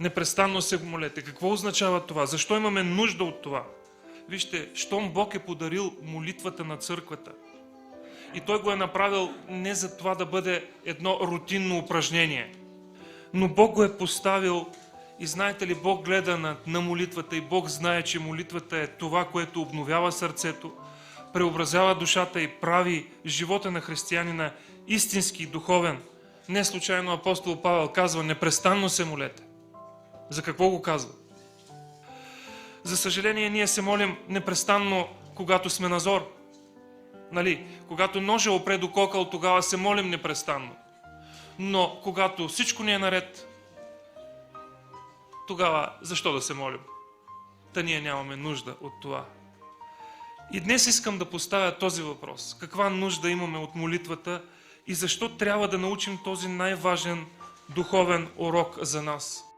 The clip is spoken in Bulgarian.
Непрестанно се молете. Какво означава това? Защо имаме нужда от това? Вижте, щом Бог е подарил молитвата на църквата и Той го е направил не за това да бъде едно рутинно упражнение, но Бог го е поставил и знаете ли, Бог гледа на молитвата и Бог знае, че молитвата е това, което обновява сърцето, преобразява душата и прави живота на християнина истински, духовен. Не случайно апостол Павел казва, непрестанно се молете. За какво го казва? За съжаление, ние се молим непрестанно, когато сме на зор. Нали? Когато ножа опре до кокъл, тогава се молим непрестанно. Но когато всичко ни е наред, тогава защо да се молим? Та ние нямаме нужда от това. И днес искам да поставя този въпрос. Каква нужда имаме от молитвата и защо трябва да научим този най-важен духовен урок за нас?